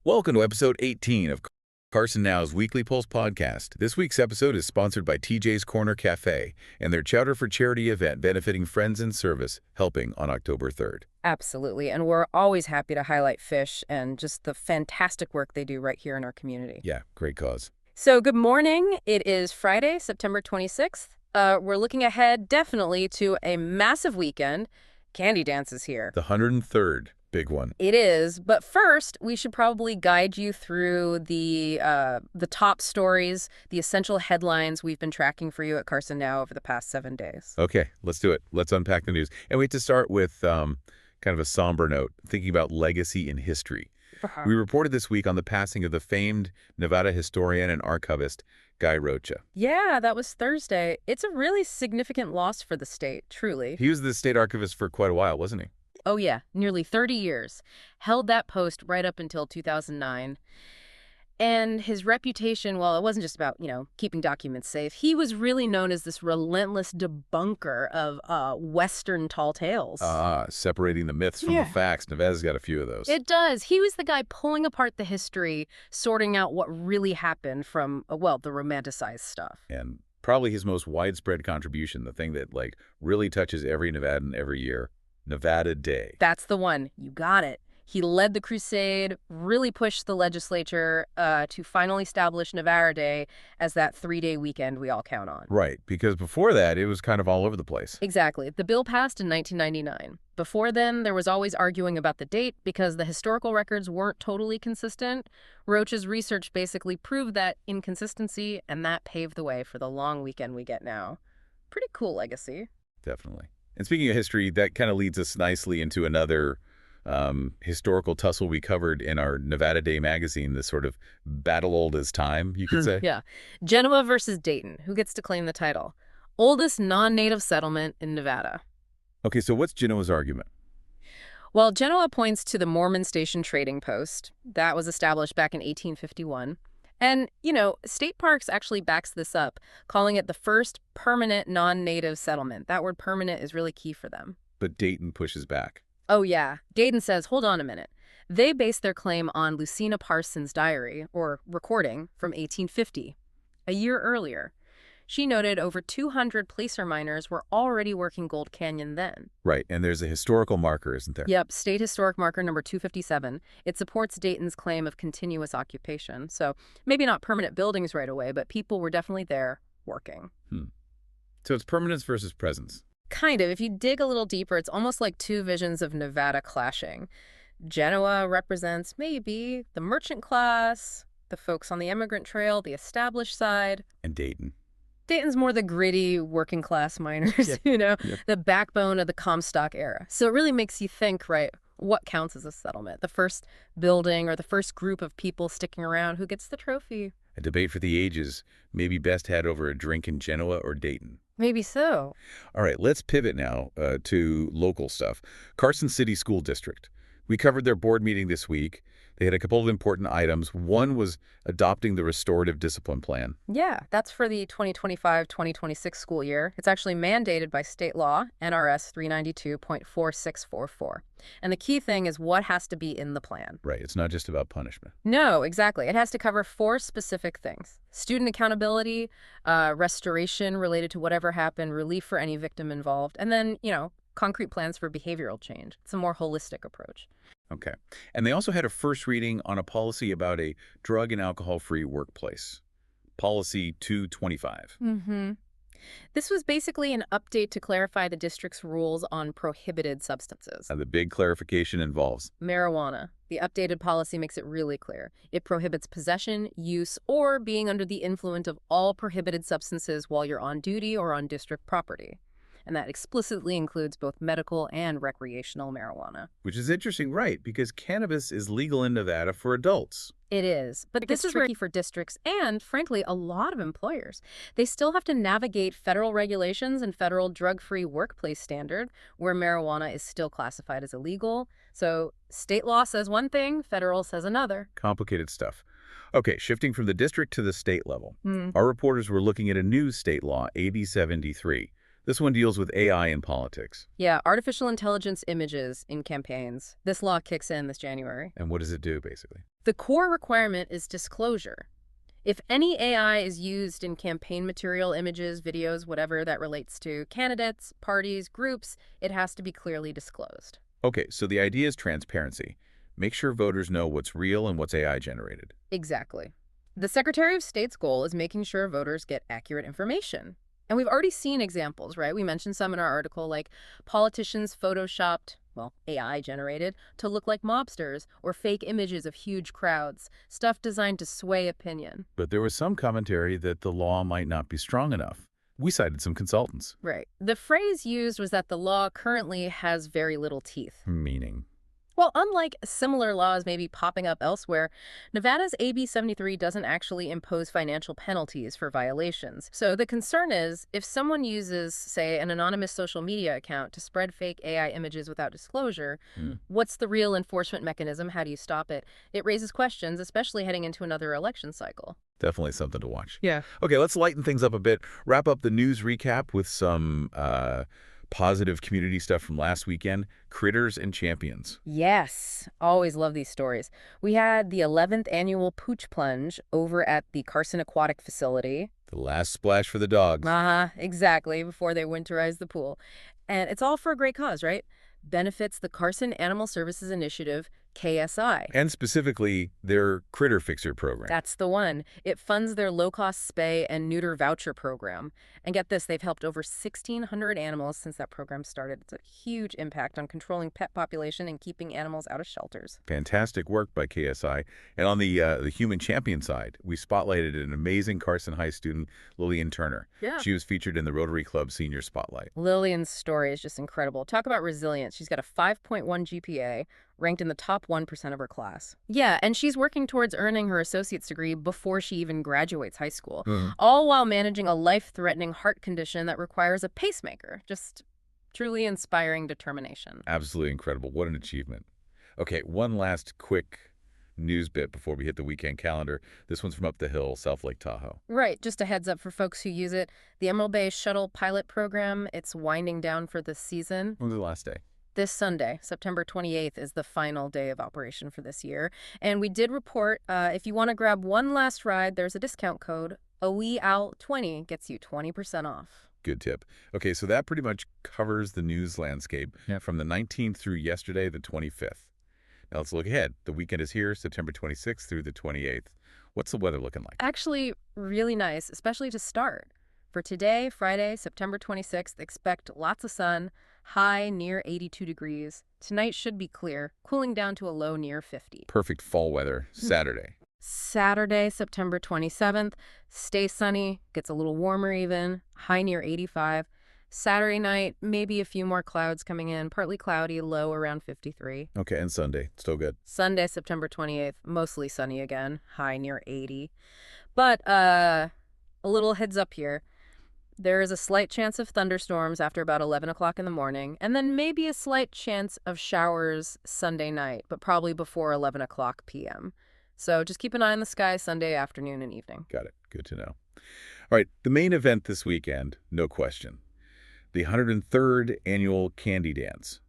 Welcome to episode 18 of Carson Now's Weekly Pulse podcast. This week's episode is sponsored by TJ's Corner Cafe and their Chowder for Charity event benefiting Friends in Service, helping on October 3rd. Absolutely, and we're always happy to highlight Fish and just the fantastic work they do right here in our community. Yeah, great cause. So good morning. It is Friday, September 26th. We're looking ahead definitely to a massive weekend. Candy Dance is here. The 103rd. Big one. It is, but first, we should probably guide you through the top stories, the essential headlines we've been tracking for you at Carson Now over the past 7 days. Okay, let's do it. Let's unpack the news. And we have to start with kind of a somber note, thinking about legacy in history. We reported this week on the passing of the famed Nevada historian and archivist, Guy Rocha. Yeah, that was Thursday. It's a really significant loss for the state, truly. He was the state archivist for quite a while, wasn't he? Oh, yeah, nearly 30 years. Held that post right up until 2009. And his reputation, well, it wasn't just about, keeping documents safe. He was really known as this relentless debunker of Western tall tales. Separating the myths from the facts. Nevada's got a few of those. It does. He was the guy pulling apart the history, sorting out what really happened from, the romanticized stuff. And probably his most widespread contribution, the thing that, really touches every Nevadan every year, Nevada Day. That's the one. You got it. He led the crusade, really pushed the legislature to finally establish Nevada Day as that 3-day weekend we all count on. Right, because before that, it was kind of all over the place. Exactly. The bill passed in 1999. Before then, there was always arguing about the date because the historical records weren't totally consistent. Rocha's research basically proved that inconsistency, and that paved the way for the long weekend we get now. Pretty cool legacy. Definitely. And speaking of history, that kind of leads us nicely into another historical tussle we covered in our Nevada Day magazine, this sort of battle old as time, you could say. Yeah. Genoa versus Dayton. Who gets to claim the title? Oldest non-native settlement in Nevada. Okay, so what's Genoa's argument? Well, Genoa points to the Mormon Station Trading Post. That was established back in 1851. And, State Parks actually backs this up, calling it the first permanent non-native settlement. That word permanent is really key for them. But Dayton pushes back. Oh, yeah. Dayton says, hold on a minute. They base their claim on Lucina Parsons' diary, or recording, from 1850, a year earlier. She noted over 200 placer miners were already working Gold Canyon then. Right, and there's a historical marker, isn't there? Yep, State Historic Marker number 257. It supports Dayton's claim of continuous occupation. So maybe not permanent buildings right away, but people were definitely there working. So it's permanence versus presence. Kind of. If you dig a little deeper, it's almost like two visions of Nevada clashing. Genoa represents maybe the merchant class, the folks on the immigrant trail, the established side. And Dayton. Dayton's more the gritty working class miners, the backbone of the Comstock era. So it really makes you think, right, what counts as a settlement? The first building or the first group of people sticking around, who gets the trophy? A debate for the ages, maybe best had over a drink in Genoa or Dayton. Maybe so. All right, let's pivot now to local stuff. Carson City School District. We covered their board meeting this week. They had a couple of important items. One was adopting the restorative discipline plan. Yeah, that's for the 2025-2026 school year. It's actually mandated by state law, NRS 392.4644. And the key thing is what has to be in the plan. Right, it's not just about punishment. No, exactly. It has to cover 4 specific things. Student accountability, restoration related to whatever happened, relief for any victim involved, and then, concrete plans for behavioral change. It's a more holistic approach. Okay. And they also had a first reading on a policy about a drug and alcohol-free workplace. Policy 225. This was basically an update to clarify the district's rules on prohibited substances. The big clarification involves marijuana. The updated policy makes it really clear. It prohibits possession, use, or being under the influence of all prohibited substances while you're on duty or on district property. And that explicitly includes both medical and recreational marijuana. Which is interesting, right? Because cannabis is legal in Nevada for adults. It is. But this is tricky for districts and, frankly, a lot of employers. They still have to navigate federal regulations and federal drug-free workplace standard, where marijuana is still classified as illegal. So state law says one thing, federal says another. Complicated stuff. Okay, shifting from the district to the state level. Our reporters were looking at a new state law, AB 73. This one deals with AI in politics. Yeah, artificial intelligence images in campaigns. This law kicks in this January. And what does it do, basically? The core requirement is disclosure. If any AI is used in campaign material, images, videos, whatever that relates to candidates, parties, groups, it has to be clearly disclosed. Okay, so the idea is transparency. Make sure voters know what's real and what's AI generated. Exactly. The Secretary of State's goal is making sure voters get accurate information. And we've already seen examples, right? We mentioned some in our article, like politicians photoshopped, well, AI generated, to look like mobsters, or fake images of huge crowds, stuff designed to sway opinion. But there was some commentary that the law might not be strong enough. We cited some consultants. Right. The phrase used was that the law currently has very little teeth. Meaning? Well, unlike similar laws maybe popping up elsewhere, Nevada's AB 73 doesn't actually impose financial penalties for violations. So the concern is, if someone uses, say, an anonymous social media account to spread fake AI images without disclosure, what's the real enforcement mechanism? How do you stop it? It raises questions, especially heading into another election cycle. Definitely something to watch. Yeah. Okay, let's lighten things up a bit. Wrap up the news recap with some positive community stuff from last weekend. Critters and champions. Yes, always love these stories. We had the 11th annual Pooch Plunge over at the Carson Aquatic Facility. The last splash for the dogs. Exactly, before they winterize the pool. And it's all for a great cause, right? Benefits the Carson Animal Services Initiative, KSI. And specifically, their Critter Fixer program. That's the one. It funds their low-cost spay and neuter voucher program. And get this, they've helped over 1,600 animals since that program started. It's a huge impact on controlling pet population and keeping animals out of shelters. Fantastic work by KSI. And on the human champion side, we spotlighted an amazing Carson High student, Lillian Turner. Yeah. She was featured in the Rotary Club Senior Spotlight. Lillian's story is just incredible. Talk about resilience. She's got a 5.1 GPA, ranked in the top 1% of her class. Yeah, and she's working towards earning her associate's degree before she even graduates high school, all while managing a life-threatening heart condition that requires a pacemaker. Just truly inspiring determination. Absolutely incredible. What an achievement. Okay, one last quick news bit before we hit the weekend calendar. This one's from up the hill, South Lake Tahoe. Right, just a heads up for folks who use it. The Emerald Bay Shuttle Pilot Program, it's winding down for this season. When was the last day? This Sunday, September 28th, is the final day of operation for this year. And we did report, if you want to grab one last ride, there's a discount code. OWEOWL20 gets you 20% off. Good tip. Okay, so that pretty much covers the news landscape from the 19th through yesterday, the 25th. Now let's look ahead. The weekend is here, September 26th through the 28th. What's the weather looking like? Actually, really nice, especially to start. For today, Friday, September 26th, expect lots of sun, high near 82 degrees. Tonight should be clear, cooling down to a low near 50. Perfect fall weather. Saturday. Saturday, September 27th, stay sunny, gets a little warmer even, high near 85. Saturday night, maybe a few more clouds coming in, partly cloudy, low around 53. Okay, and Sunday. Still good. Sunday, September 28th, mostly sunny again, high near 80. But a little heads up here. There is a slight chance of thunderstorms after about 11 o'clock in the morning, and then maybe a slight chance of showers Sunday night, but probably before 11 o'clock p.m. So just keep an eye on the sky Sunday afternoon and evening. Got it. Good to know. All right, the main event this weekend, no question. The 103rd Annual Candy Dance,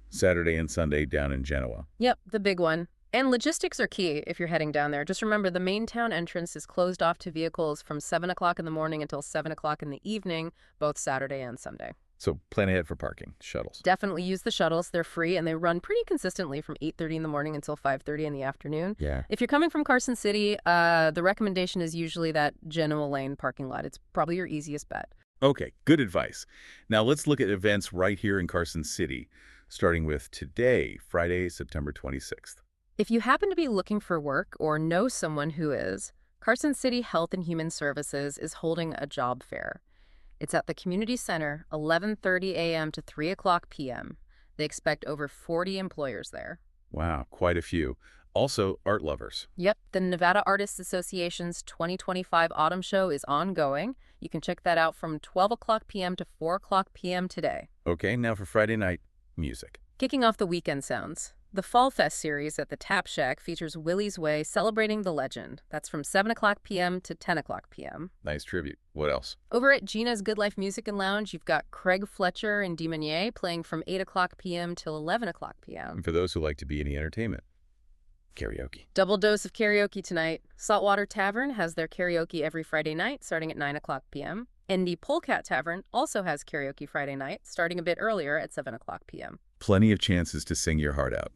Saturday and Sunday down in Genoa. Yep, the big one. And logistics are key if you're heading down there. Just remember, the main town entrance is closed off to vehicles from 7 o'clock in the morning until 7 o'clock in the evening, both Saturday and Sunday. So plan ahead for parking, shuttles. Definitely use the shuttles. They're free, and they run pretty consistently from 8:30 in the morning until 5:30 in the afternoon. Yeah. If you're coming from Carson City, the recommendation is usually that Genoa Lane parking lot. It's probably your easiest bet. Okay, good advice. Now let's look at events right here in Carson City, starting with today, Friday, September 26th. If you happen to be looking for work or know someone who is, Carson City Health and Human Services is holding a job fair. It's at the Community Center, 11:30 a.m. to 3 o'clock p.m. They expect over 40 employers there. Wow, quite a few. Also, art lovers. Yep, the Nevada Artists Association's 2025 Autumn Show is ongoing. You can check that out from 12 o'clock p.m. to 4 o'clock p.m. today. Okay, now for Friday night, music. Kicking off the weekend sounds. The Fall Fest series at the Tap Shack features Willie's Way celebrating the legend. That's from 7 o'clock p.m. to 10 o'clock p.m. Nice tribute. What else? Over at Gina's Good Life Music and Lounge, you've got Craig Fletcher and DeMonier playing from 8 o'clock p.m. till 11 o'clock p.m. And for those who like to be in the entertainment. Karaoke. Double dose of karaoke tonight. Saltwater Tavern has their karaoke every Friday night, starting at 9 o'clock p.m. Indie Polecat Tavern also has karaoke Friday night, starting a bit earlier at 7 o'clock p.m. Plenty of chances to sing your heart out.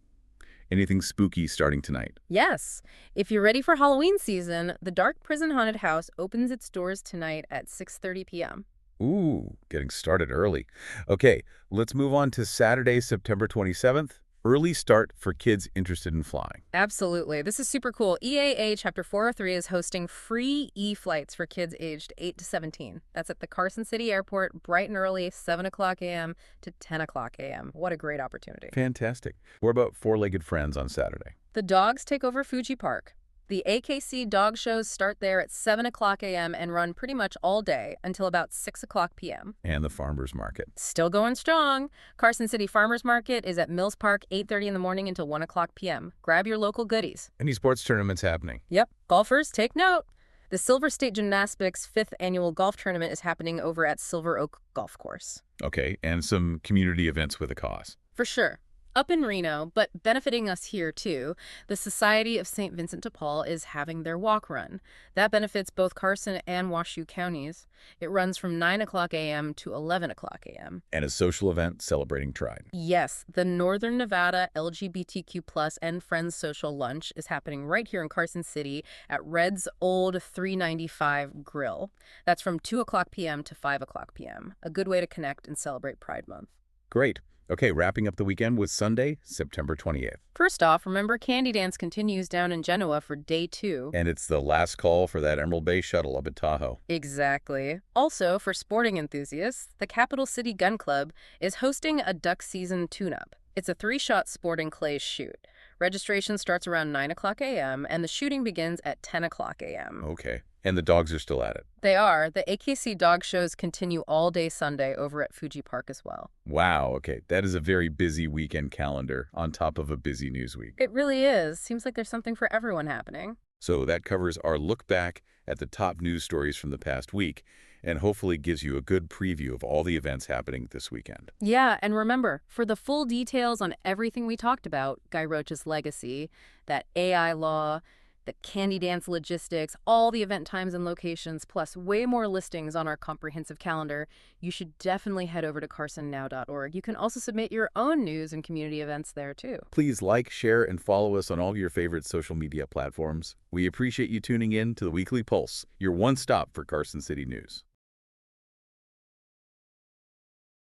Anything spooky starting tonight? Yes, if you're ready for Halloween season, the Dark Prison Haunted House opens its doors tonight at 6:30 p.m. Ooh, getting started early. Okay, let's move on to Saturday, September 27th. Early start for kids interested in flying. Absolutely. This is super cool. EAA Chapter 403 is hosting free e-flights for kids aged 8 to 17. That's at the Carson City Airport, bright and early, 7 o'clock a.m. to 10 o'clock a.m. What a great opportunity. Fantastic. What about four-legged friends on Saturday? The dogs take over Fuji Park. The AKC dog shows start there at 7 o'clock a.m. and run pretty much all day until about 6 o'clock p.m. And the farmers market. Still going strong. Carson City Farmers Market is at Mills Park 8:30 in the morning until 1 o'clock p.m. Grab your local goodies. Any sports tournaments happening? Yep. Golfers, take note. The Silver State Gymnastics 5th annual golf tournament is happening over at Silver Oak Golf Course. Okay, and some community events with a cause. For sure. Up in Reno, but benefiting us here too, the Society of St. Vincent de Paul is having their walk run. That benefits both Carson and Washoe counties. It runs from 9 o'clock a.m. to 11 o'clock a.m. And a social event celebrating Pride. Yes, the Northern Nevada LGBTQ+ and Friends Social Lunch is happening right here in Carson City at Red's Old 395 Grill. That's from 2 o'clock p.m. to 5 o'clock p.m. A good way to connect and celebrate Pride Month. Great. Okay, wrapping up the weekend with Sunday, September 28th. First off, remember Candy Dance continues down in Genoa for day 2. And it's the last call for that Emerald Bay shuttle up at Tahoe. Exactly. Also, for sporting enthusiasts, the Capital City Gun Club is hosting a duck season tune-up. It's a 3-shot sporting clays shoot. Registration starts around 9 o'clock a.m. and the shooting begins at 10 o'clock a.m. Okay. And the dogs are still at it. They are. The AKC dog shows continue all day Sunday over at Fuji Park as well. Wow, okay. That is a very busy weekend calendar on top of a busy news week. It really is. Seems like there's something for everyone happening. So that covers our look back at the top news stories from the past week and hopefully gives you a good preview of all the events happening this weekend. Yeah, and remember, for the full details on everything we talked about, Guy Roach's legacy, that AI law, the Candy Dance logistics, all the event times and locations, plus way more listings on our comprehensive calendar, you should definitely head over to carsonnow.org. You can also submit your own news and community events there, too. Please like, share, and follow us on all your favorite social media platforms. We appreciate you tuning in to the Weekly Pulse, your one stop for Carson City news.